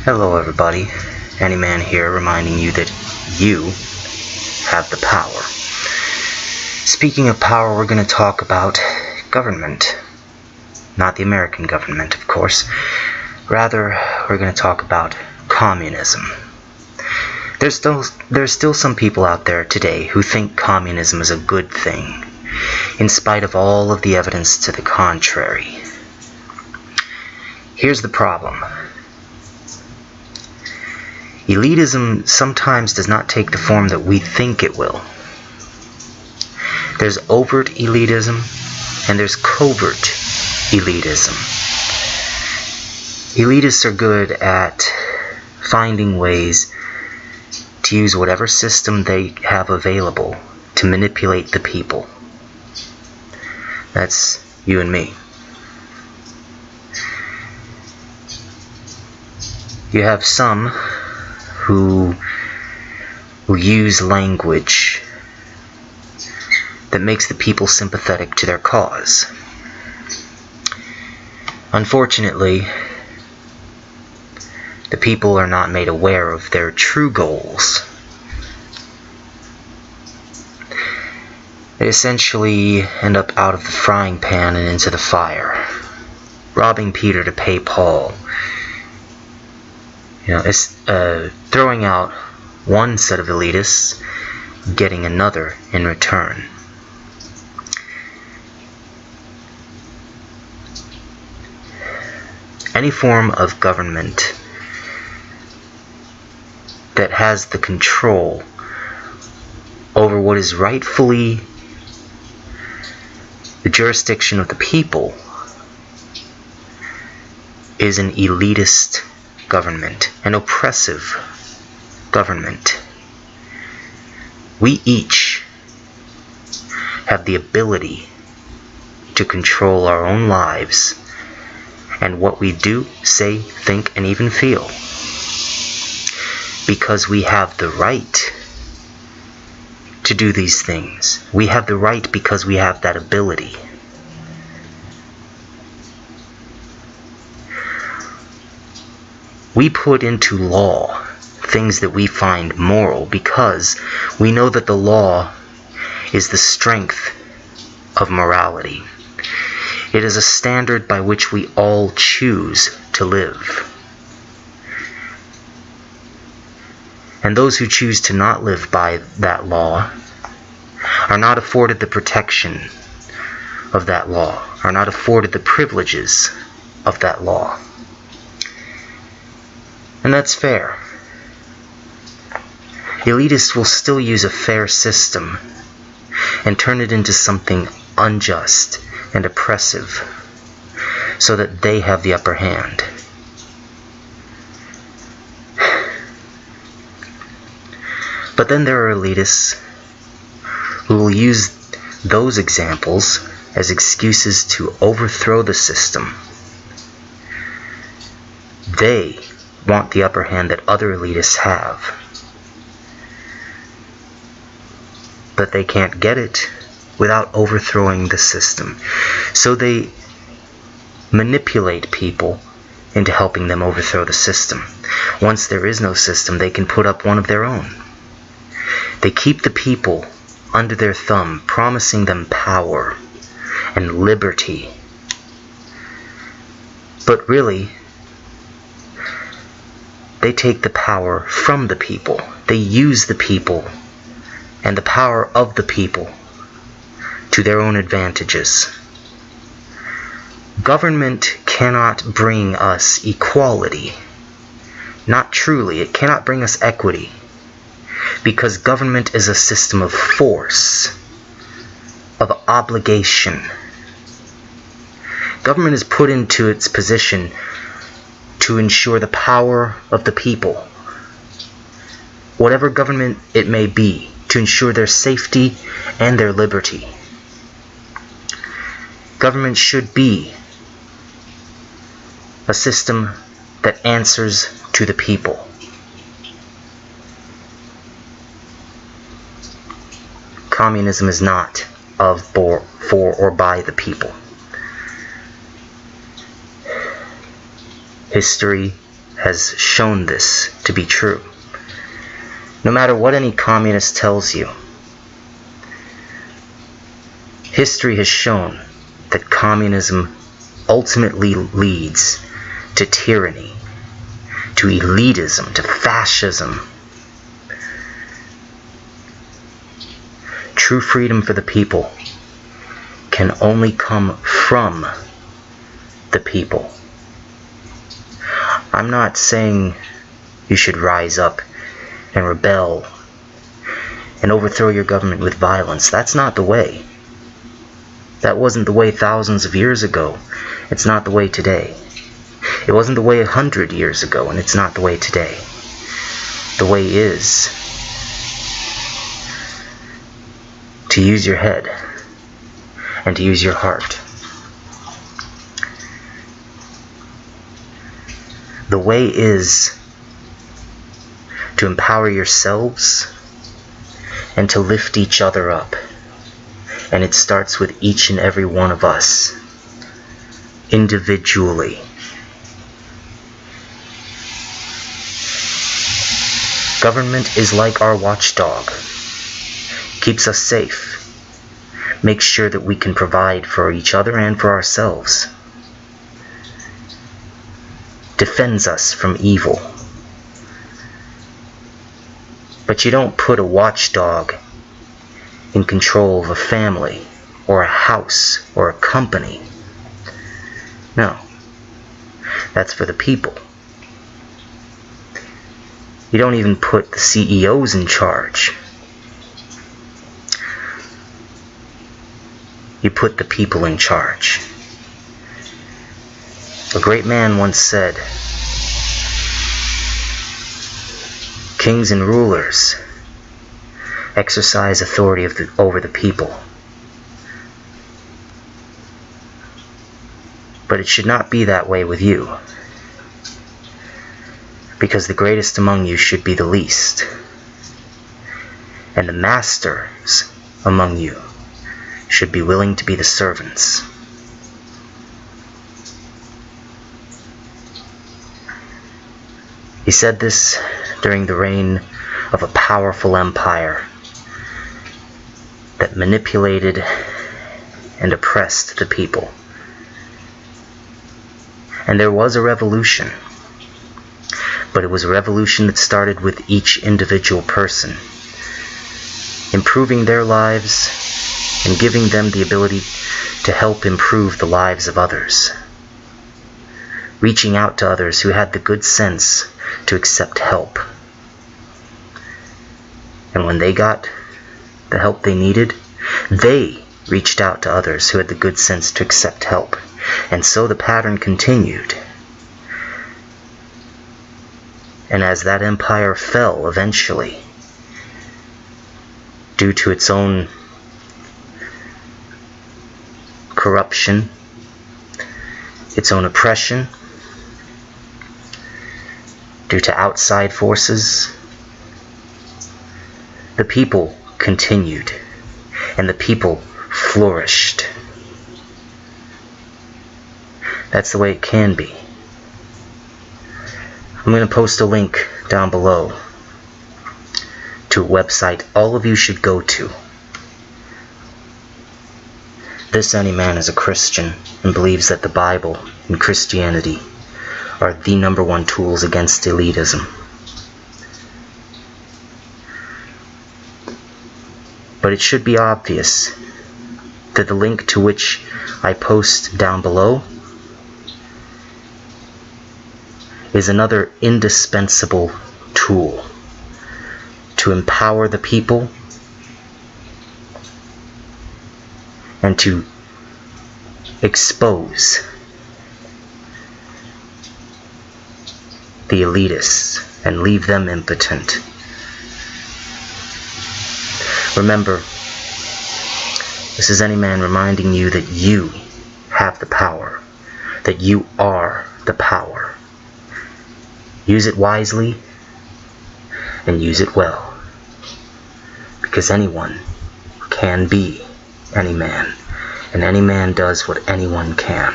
Hello everybody, Anyman here, reminding you that you have the power. Speaking of power, we're going to talk about government. Not the American government, of course. Rather, we're going to talk about communism. There's still some people out there today who think communism is a good thing, in spite of all of the evidence to the contrary. Here's the problem. Elitism sometimes does not take the form that we think it will. There's overt elitism and there's covert elitism. Elitists are good at finding ways to use whatever system they have available to manipulate the people. That's you and me. You have some who use language that makes the people sympathetic to their cause. Unfortunately, the people are not made aware of their true goals. They essentially end up out of the frying pan and into the fire, robbing Peter to pay Paul. It's throwing out one set of elitists, getting another in return. Any form of government that has the control over what is rightfully the jurisdiction of the people is an elitist government, an oppressive government. We each have the ability to control our own lives and what we do, say, think, and even feel, because we have the right to do these things. We have the right because we have that ability. We put into law things that we find moral because we know that the law is the strength of morality. It is a standard by which we all choose to live. And those who choose to not live by that law are not afforded the protection of that law, are not afforded the privileges of that law. And that's fair. Elitists will still use a fair system and turn it into something unjust and oppressive so that they have the upper hand. But then there are elitists who will use those examples as excuses to overthrow the system. They want the upper hand that other elitists have, but they can't get it without overthrowing the system. So they manipulate people into helping them overthrow the system. Once there is no system, they can put up one of their own. They keep the people under their thumb, promising them power and liberty. But really, they take the power from the people. They use the people and the power of the people to their own advantages. Government cannot bring us equality. Not truly. It cannot bring us equity. Because government is a system of force, of obligation. Government is put into its position to ensure the power of the people, whatever government it may be, to ensure their safety and their liberty. Government should be a system that answers to the people. Communism is not of, for, or by the people. History has shown this to be true. No matter what any communist tells you, history has shown that communism ultimately leads to tyranny, to elitism, to fascism. True freedom for the people can only come from the people. I'm not saying you should rise up and rebel and overthrow your government with violence. That's not the way. That wasn't the way thousands of years ago. It's not the way today. It wasn't the way 100 years ago, and it's not the way today. The way is to use your head and to use your heart. The way is to empower yourselves and to lift each other up. And it starts with each and every one of us, individually. Government is like our watchdog. Keeps us safe. Makes sure that we can provide for each other and for ourselves. Defends us from evil. But you don't put a watchdog in control of a family or a house or a company. No. That's for the people. You don't even put the CEOs in charge. You put the people in charge. A great man once said, kings and rulers exercise authority over the people. But it should not be that way with you. Because the greatest among you should be the least. And the masters among you should be willing to be the servants. He said this during the reign of a powerful empire that manipulated and oppressed the people. And there was a revolution, but it was a revolution that started with each individual person, improving their lives and giving them the ability to help improve the lives of others, reaching out to others who had the good sense to accept help. And when they got the help they needed, they reached out to others who had the good sense to accept help. And so the pattern continued. And as that empire fell eventually, due to its own corruption, its own oppression, due to outside forces, the people continued, and the people flourished. That's the way it can be. I'm going to post a link down below to a website all of you should go to. This Anyman is a Christian and believes that the Bible and Christianity are the #1 tools against elitism. But it should be obvious that the link to which I post down below is another indispensable tool to empower the people and to expose the elitists and leave them impotent. Remember, this is Anyman reminding you that you have the power, that you are the power. Use it wisely and use it well, because anyone can be any man, and any man does what anyone can.